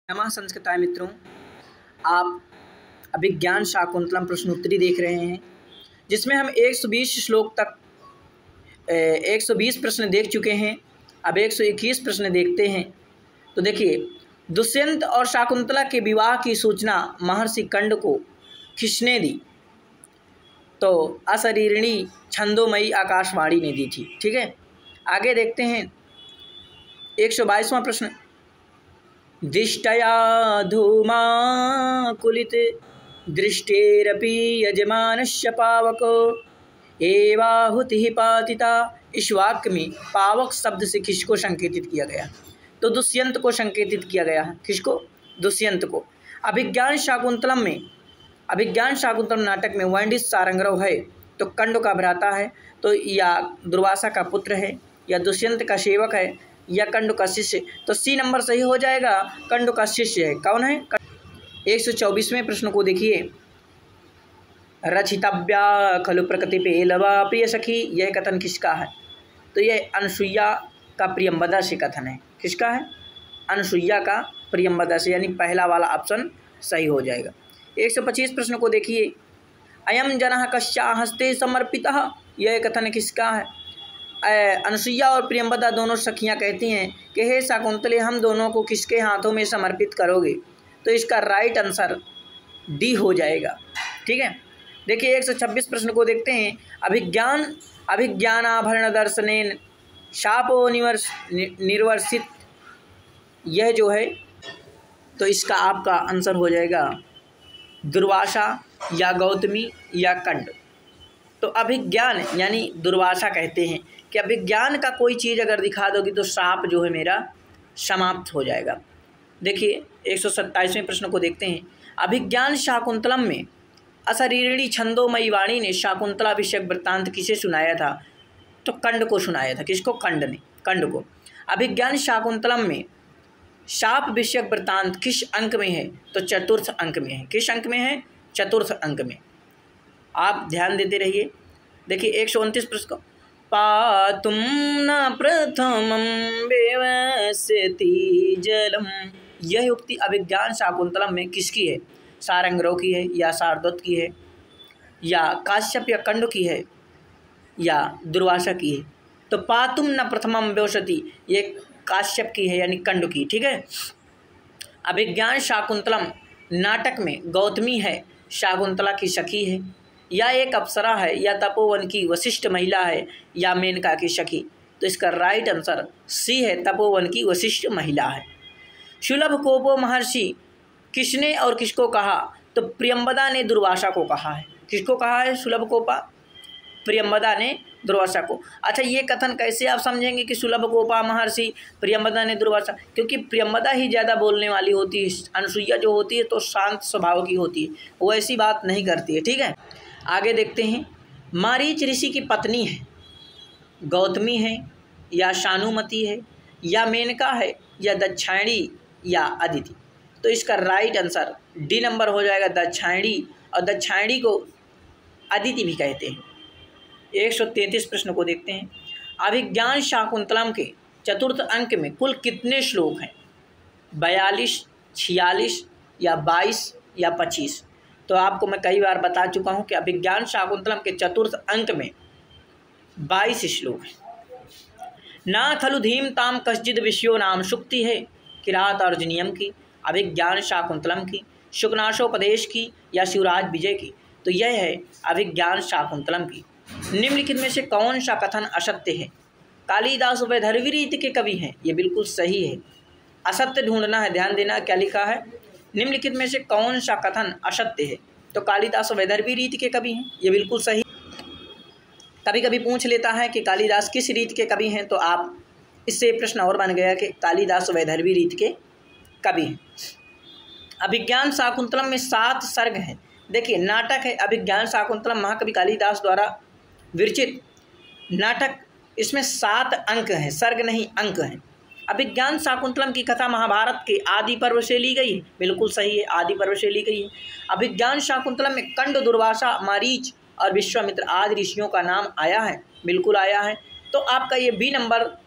नमः संस्कृताय मित्रों, आप अभिज्ञान शाकुंतलम प्रश्नोत्तरी देख रहे हैं, जिसमें हम 120 श्लोक तक 120 प्रश्न देख चुके हैं। अब 121 प्रश्न देखते हैं। तो देखिए, दुष्यंत और शाकुंतला के विवाह की सूचना महर्षि कंड को किसने दी? तो अशरीरिणी छंदोमयी आकाशवाणी ने दी थी। ठीक है, आगे देखते हैं 122वां प्रश्न। दिष्टया धूमाकुलित दृष्टेरपि यजमानस्य पावको एवाहुतिः पातिता। इस वाक्य में पावक शब्द से किसको संकेतित किया गया? तो दुष्यंत को संकेतित किया गया है। किसको? दुष्यंत को। अभिज्ञान शाकुंतलम नाटक में वैंडिस सारंगरव है, तो कंड का भ्राता है, तो या दुर्वासा का पुत्र है, या दुष्यंत का सेवक है, या कंड का शिष्य। तो सी नंबर सही हो जाएगा, कंड का शिष्य है। कौन है? 124वें प्रश्न को देखिए। रचितव्या खलु प्रकृति पेलवा प्रिय सखी, यह कथन किसका है? तो यह अनसुईया का प्रियंवदा से कथन है। किसका है? अनसुईया का प्रियंवदा से, यानी पहला वाला ऑप्शन सही हो जाएगा। 125 प्रश्न को देखिए। अयम जनः कस्या हस्ते समर्पितः, यह कथन किसका है? अनसुईया और प्रियंवदा दोनों सखियां कहती हैं कि हे शाकुंतले, हम दोनों को किसके हाथों में समर्पित करोगे? तो इसका राइट आंसर डी हो जाएगा। ठीक है, देखिए 126 प्रश्न को देखते हैं। अभिज्ञानाभरण दर्शनेन शापो निर्वर्षित, यह जो है, तो इसका आपका आंसर हो जाएगा दुर्वासा या गौतमी या कंड। तो अभिज्ञान यानी दुर्वासा कहते हैं कि अभिज्ञान का कोई चीज़ अगर दिखा दोगी तो शाप जो है मेरा समाप्त हो जाएगा। देखिए 127वें प्रश्न को देखते हैं। अभिज्ञान शाकुंतलम में अशरीरिणी छंदोमयी वाणी ने शाकुंतला विषयक वृत्तांत किसे सुनाया था? तो कंड को सुनाया था। किसको? कंड ने, कंड को। अभिज्ञान शाकुंतलम में शाप विषयक वृत्तांत किस अंक में है? तो चतुर्थ अंक में है। किस अंक में है? चतुर्थ अंक में। आप ध्यान देते रहिए। देखिए 129 प्रश्न को। पातुम न प्रथमं व्यवस्यति जलम, यह उक्ति अभिज्ञान शाकुंतलम में किसकी है? सारंगरव की है, या शार्दूल की है, या काश्यप या कंड की है, या दुर्वासा की है? तो पातुम न प्रथमं व्यवस्यति, ये काश्यप की है, यानी कंड की। ठीक है, अभिज्ञान शाकुंतलम नाटक में गौतमी है, शाकुंतला की सखी है, या एक अप्सरा है, या तपोवन की वशिष्ठ महिला है, या मेनका की सखी? तो इसका राइट आंसर सी है, तपोवन की वशिष्ठ महिला है। सुलभ कोपो महर्षि किसने और किसको कहा? तो प्रियंवदा ने दुर्वासा को कहा है। किसको कहा है? सुलभ कोपा, प्रियंवदा ने दुर्वासा को। अच्छा, ये कथन कैसे आप समझेंगे कि सुलभ कोपा महर्षि प्रियंवदा ने दुर्वासा? क्योंकि प्रियंवदा ही ज़्यादा बोलने वाली होती है। अनसुईया जो होती है तो शांत स्वभाव की होती है, वो ऐसी बात नहीं करती है। ठीक है, आगे देखते हैं। मारीच ऋषि की पत्नी है, गौतमी है, या शानुमती है, या मेनका है, या दक्षायणी, या अदिति? तो इसका राइट आंसर डी नंबर हो जाएगा, दक्षायणी। और दक्षायणी को अदिति भी कहते हैं। 133 प्रश्न को देखते हैं। अभिज्ञान शाकुंतलम के चतुर्थ अंक में कुल कितने श्लोक हैं? 42, 46, या 22, या 25? तो आपको मैं कई बार बता चुका हूं कि अभिज्ञान शाकुंतलम के चतुर्थ अंक में 22 श्लोक हैं। ना खलु धीमताम कश्चिद विषयो नाम, शुक्ति है किरात अर्जुनियम की, अभिज्ञान शाकुंतलम की, शुकनाशोपदेश की, या शिवराज विजय की? तो यह है अभिज्ञान शाकुंतलम की। निम्नलिखित में से कौन सा कथन असत्य है? कालिदास वैदर्भी रीति के कवि हैं, ये बिल्कुल सही है। असत्य ढूंढना है, ध्यान देना क्या लिखा है। निम्नलिखित में से कौन सा कथन असत्य है? तो कालिदास वैदर्भी रीति के कवि हैं, ये बिल्कुल सही। कभी कभी पूछ लेता है कि कालिदास किस रीति के कवि हैं, तो आप इससे प्रश्न और बन गया कि कालिदास वैदर्भी रीति के कवि हैं। अभिज्ञान शाकुंतलम में 7 सर्ग हैं। देखिए, नाटक है अभिज्ञान शाकुंतलम, महाकवि कालिदास द्वारा विरचित नाटक। इसमें 7 अंक हैं, सर्ग नहीं अंक हैं। अभिज्ञान शाकुंतलम की कथा महाभारत के आदि पर्व से ली गई है, बिल्कुल सही है, आदि पर्व से ली गई है। अभिज्ञान शाकुंतलम में कंड, दुर्वासा, मारीच और विश्वामित्र आदि ऋषियों का नाम आया है, बिल्कुल आया है। तो आपका ये बी नंबर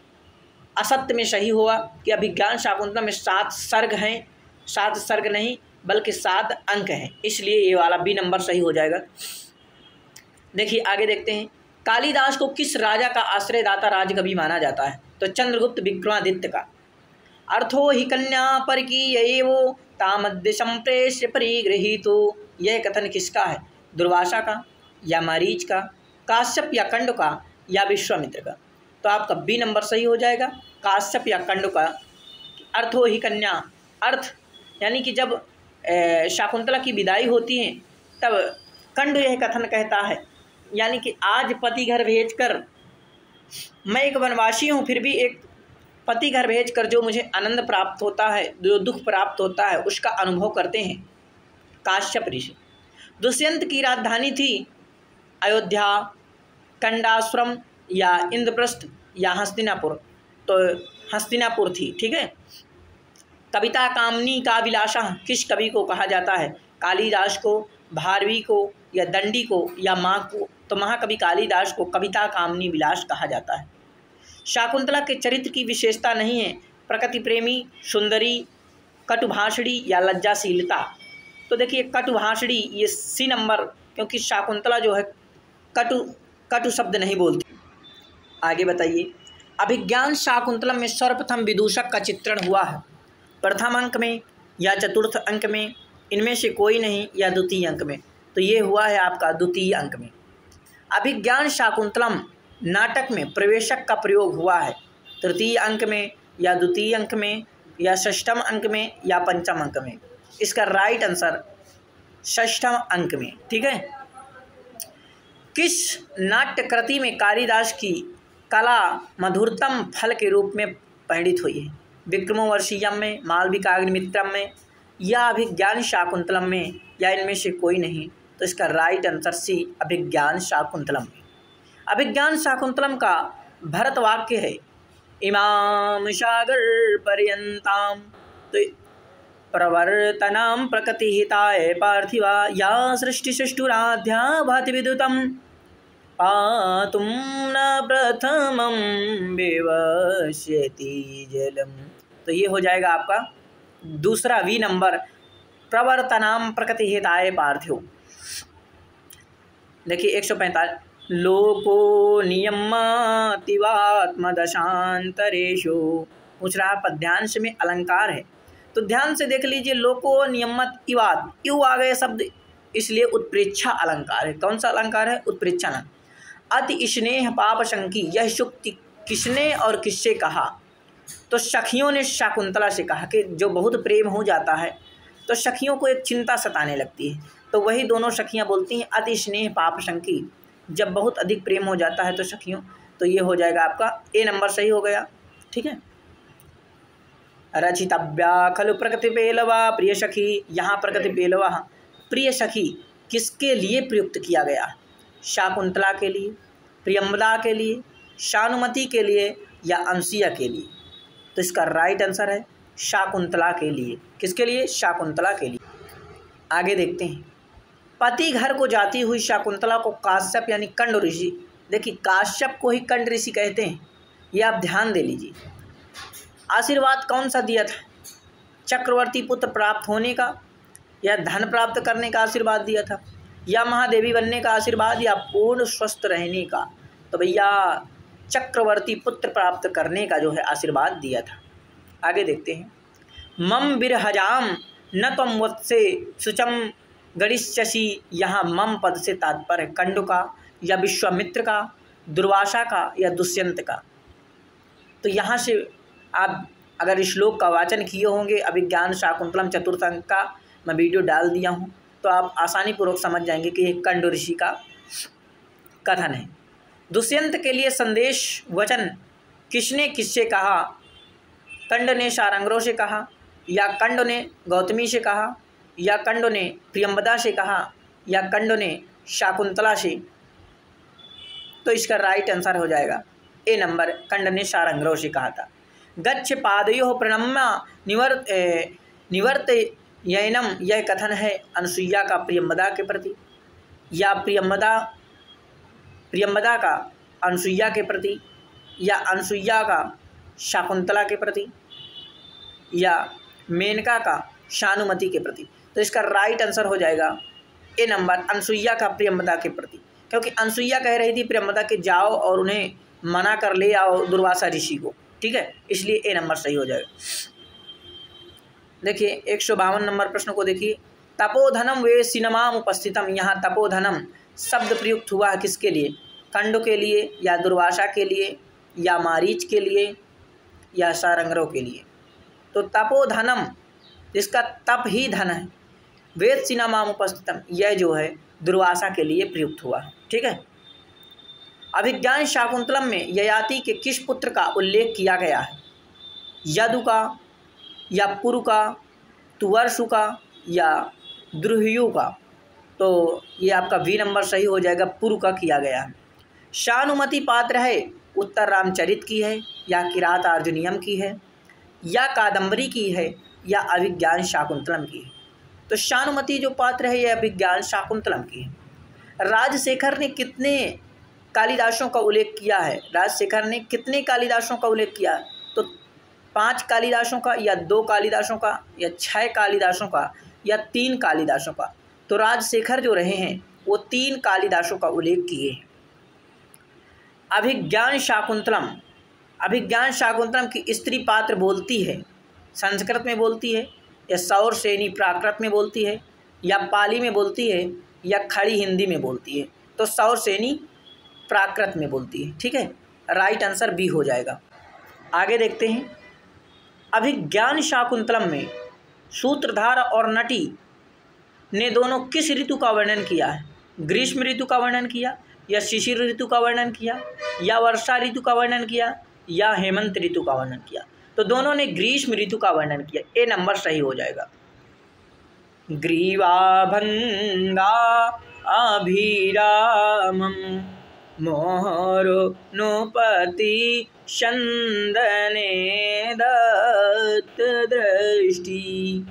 असत्य में सही हुआ कि अभिज्ञान शाकुंतलम में 7 सर्ग हैं 7 सर्ग नहीं बल्कि 7 अंक हैं, इसलिए ये वाला बी नंबर सही हो जाएगा। देखिए आगे देखते हैं, कालिदास को किस राजा का आश्रयदाता राजकवि माना जाता है? तो चंद्रगुप्त विक्रमादित्य का। अर्थो ही कन्या पर की वो तामद्य संप्रेष्य परिगृहीतो, यह कथन किसका है? दुर्वासा का या मरीच का, काश्यप या कंड का या विश्वामित्र का? तो आपका बी नंबर सही हो जाएगा, काश्यप या कंड का। अर्थो ही कन्या, अर्थ यानी कि जब शाकुंतला की विदाई होती है तब कंड यह कथन कहता है, यानी कि आज पति घर भेजकर, मैं एक वनवासी हूँ फिर भी एक पति घर भेजकर जो मुझे आनंद प्राप्त होता है, जो दुख प्राप्त होता है, उसका अनुभव करते हैं काश्यप ऋषि। दुष्यंत की राजधानी थी अयोध्या, कंडाश्रम या इंद्रप्रस्थ या हस्तिनापुर? तो हस्तिनापुर थी, ठीक है। कविता कामनी का विलासा किस कवि को कहा जाता है? कालिदास को, भारवी को या दंडी को या माँ को? तो महाकवि कालिदास को कविता कामनी विलास कहा जाता है। शाकुंतला के चरित्र की विशेषता नहीं है प्रकृति प्रेमी, सुंदरी, कटुभाषणी या लज्जाशीलता? तो देखिए कटुभाषणी ये सी नंबर, क्योंकि शाकुंतला जो है कटु शब्द नहीं बोलती। आगे बताइए, अभिज्ञान शाकुंतलम में सर्वप्रथम विदूषक का चित्रण हुआ है? प्रथम अंक में या चतुर्थ अंक में, इनमें से कोई नहीं, या द्वितीय अंक में? तो ये हुआ है आपका द्वितीय अंक में। अभिज्ञान शाकुंतलम नाटक में प्रवेशक का प्रयोग हुआ है? तृतीय अंक में या द्वितीय अंक में या षष्ठम अंक में या पंचम अंक में? इसका राइट आंसर षष्ठम अंक में, ठीक है। किस नाट्य कृति में कालिदास की कला मधुरतम फल के रूप में परिणित हुई है? विक्रमोर्वशीयम में, मालविकाग्निमित्रम में या अभिज्ञान शाकुंतलम में, या इनमें से कोई नहीं? तो इसका राइट आंसर सी, अभिज्ञान शाकुंतलम में। अभिज्ञान शाकुंतलम का भरत वाक्य है इमाम सागर पर्यंताम, तो प्रवर्तनाम प्रकृति हिताय पार्थिवा या सृष्टि सृष्टुराध्या भाति विद्युतम पातुम न प्रथमम विवश्यति जलम। तो ये हो जाएगा आपका दूसरा वी नंबर, प्रवर्तनाम प्रकृति हिताय पार्थिव। देखिए 145, लोको नियमातिवात्मदशांतरेषु, पूछ रहा पद्यांश में अलंकार है, तो ध्यान से देख लीजिए। लोको नियमत इवात, यू आ गए शब्द, इसलिए उत्प्रेक्षा अलंकार है। कौन सा अलंकार है? उत्प्रेक्षा अलंकार। अति स्नेह पाप शंकी, यह शुक्ति किसने और किससे कहा? तो सखियों ने शाकुंतला से कहा कि जो बहुत प्रेम हो जाता है तो सखियों को एक चिंता सताने लगती है, तो वही दोनों सखियां बोलती हैं अति स्नेह पाप शंकी, जब बहुत अधिक प्रेम हो जाता है तो सखियों। तो ये हो जाएगा आपका ए नंबर सही हो गया, ठीक है। रचितव्या खलु प्रकृति पेलवा प्रिय सखी, यहाँ प्रकृति पेलवा प्रिय सखी किसके लिए प्रयुक्त किया गया? शाकुंतला के लिए, प्रियंवदा के लिए, शानुमति के लिए या अंशिया के लिए? तो इसका राइट आंसर है शाकुंतला के लिए। किसके लिए? शाकुंतला के लिए। आगे देखते हैं, पति घर को जाती हुई शाकुंतला को काश्यप यानी कंड ऋषि, देखिए काश्यप को ही कंड ऋषि कहते हैं, ये आप ध्यान दे लीजिए। आशीर्वाद कौन सा दिया था? चक्रवर्ती पुत्र प्राप्त होने का या धन प्राप्त करने का आशीर्वाद दिया था, या महादेवी बनने का आशीर्वाद, या पूर्ण स्वस्थ रहने का? तो भैया चक्रवर्ती पुत्र प्राप्त करने का जो है आशीर्वाद दिया था। आगे देखते हैं, मम बिरहजाम न तम वत्से सुचम गणिष्यसि, यहाँ मम पद से तात्पर्य कंड का या विश्वामित्र का, दुर्वासा का या दुष्यंत का? तो यहाँ से आप अगर श्लोक का वाचन किए होंगे, अभिज्ञान शाकुंतलम चतुर्थ अंक का मैं वीडियो डाल दिया हूँ, तो आप आसानी पूर्वक समझ जाएंगे कि ये कंड ऋषि का कथन है। दुष्यंत के लिए संदेश वचन किसने किससे कहा? कंड ने शारंग्रों से कहा, या कंड ने गौतमी से कहा, या कंड ने प्रियंवदा से कहा, या कंड ने शाकुंतला से? तो इसका राइट आंसर हो जाएगा ए नंबर, कंड ने शारंग्रों से कहा था। गच्छ पादयोः प्रणम्य निवर्त यैनम, यह कथन है अनुसुईया का प्रियंवदा के प्रति, या प्रियंवदा का अनुसुईया के प्रति, या अनुसुईया का शाकुंतला के प्रति, या मेनका का शानुमति के प्रति। तो इसका राइट आंसर हो जाएगा ए नंबर, अनसुईया का प्रियंवदा के प्रति, क्योंकि अनसुईया कह रही थी प्रियंवदा के जाओ और उन्हें मना कर ले आओ दुर्वासा ऋषि को, ठीक है, इसलिए ए नंबर सही हो जाएगा। देखिए 152 नंबर प्रश्न को देखिए, तपोधनम वे सिनेमाम उपस्थितम, यहाँ तपोधनम शब्द प्रयुक्त हुआ है किसके लिए, कंड के लिए या दुर्वासा के लिए या मारीच के लिए या सारंगरों के लिए। तो तपोधनम जिसका तप ही धन है, वेद सिनेमाम उपस्थितम यह जो है दुर्वासा के लिए प्रयुक्त हुआ है, ठीक है। अभिज्ञान शाकुंतलम में ययाति के किस पुत्र का उल्लेख किया गया है, यदु का या पुरु का, तुवर्षु का या द्रुह्यु का। तो ये आपका बी नंबर सही हो जाएगा, पुरु का किया गया है। शानुमति पात्र है उत्तर रामचरित की है या किरात अर्जुनियम की है या कादम्बरी की है या अभिज्ञान शाकुंतलम की है। तो शानुमति जो पात्र है यह अभिज्ञान शाकुंतलम की है। राजशेखर ने कितने कालिदासों का उल्लेख किया है, राजशेखर ने कितने कालिदासों का उल्लेख किया है, तो 5 कालिदासों का या 2 कालिदासों का या 6 कालिदासों का या 3 कालिदासों का। तो राजशेखर जो रहे हैं वो 3 कालिदासों का उल्लेख किए हैं। अभिज्ञान शाकुंतलम, अभिज्ञान शाकुंतलम की स्त्री पात्र बोलती है, संस्कृत में बोलती है या सौरसेनी प्राकृत में बोलती है या पाली में बोलती है या खड़ी हिंदी में बोलती है। तो सौरसेनी प्राकृत में बोलती है, ठीक है, राइट आंसर बी हो जाएगा। आगे देखते हैं, अभिज्ञान शाकुंतलम में सूत्रधार और नटी ने दोनों किस ऋतु का वर्णन किया है, ग्रीष्म ऋतु का वर्णन किया या शिशिर ऋतु का वर्णन किया या वर्षा ऋतु का वर्णन किया या हेमंत ऋतु का वर्णन किया। तो दोनों ने ग्रीष्म ऋतु का वर्णन किया, ए नंबर सही हो जाएगा। ग्रीवाभंगा अभिरामम मोहरो नृपति चंदने दत्त दृष्टि।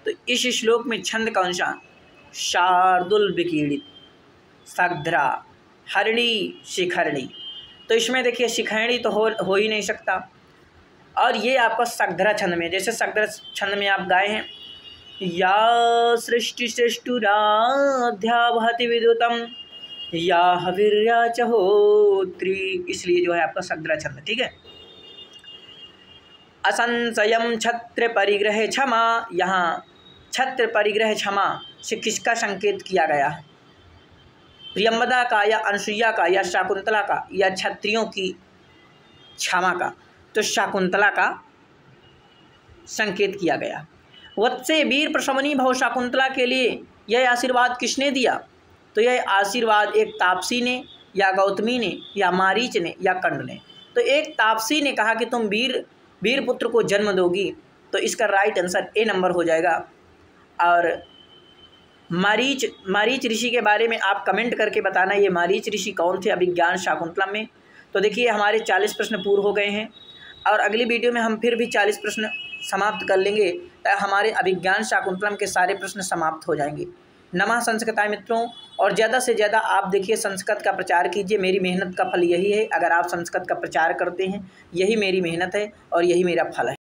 तो इस श्लोक में छंद कौन सा, शार्दुल विकीर्णित, सग्ध्रा, हरिणी, शिखरणी। तो इसमें देखिए शिखरणी तो हो ही नहीं सकता, और ये आपका सग्ध्रा छंद में, जैसे सग्ध्रा छंद में आप गाए हैं, या सृष्टि श्रेष्ठुराध्या वहति विद्युतम या हविर्या च होत्री, इसलिए जो है आपका सग्ध्रा छंद, ठीक है। असंशयम छत्र परिग्रह क्षमा, यहाँ छत्र परिग्रह क्षमा से किसका संकेत किया गया है, प्रियंवदा का या अनसुईया का या शाकुंतला का या क्षत्रियों की क्षमा का। तो शाकुंतला का संकेत किया गया। वत्से वीर प्रशमनी भव शाकुंतला के लिए यह आशीर्वाद किसने दिया, तो यह आशीर्वाद एक तापसी ने या गौतमी ने या मारीच ने या कंड ने। तो एक तापसी ने कहा कि तुम वीर पुत्र को जन्म दोगी, तो इसका राइट आंसर ए नंबर हो जाएगा। और मारीच ऋषि के बारे में आप कमेंट करके बताना ये मारीच ऋषि कौन थे अभिज्ञान शाकुंतलम में। तो देखिए हमारे 40 प्रश्न पूर्ण हो गए हैं, और अगली वीडियो में हम फिर भी 40 प्रश्न समाप्त कर लेंगे, हमारे अभिज्ञान शाकुंतलम के सारे प्रश्न समाप्त हो जाएंगे। नमः संस्कृताय मित्रों, और ज़्यादा से ज़्यादा आप देखिए संस्कृत का प्रचार कीजिए, मेरी मेहनत का फल यही है। अगर आप संस्कृत का प्रचार करते हैं, यही मेरी मेहनत है और यही मेरा फल है।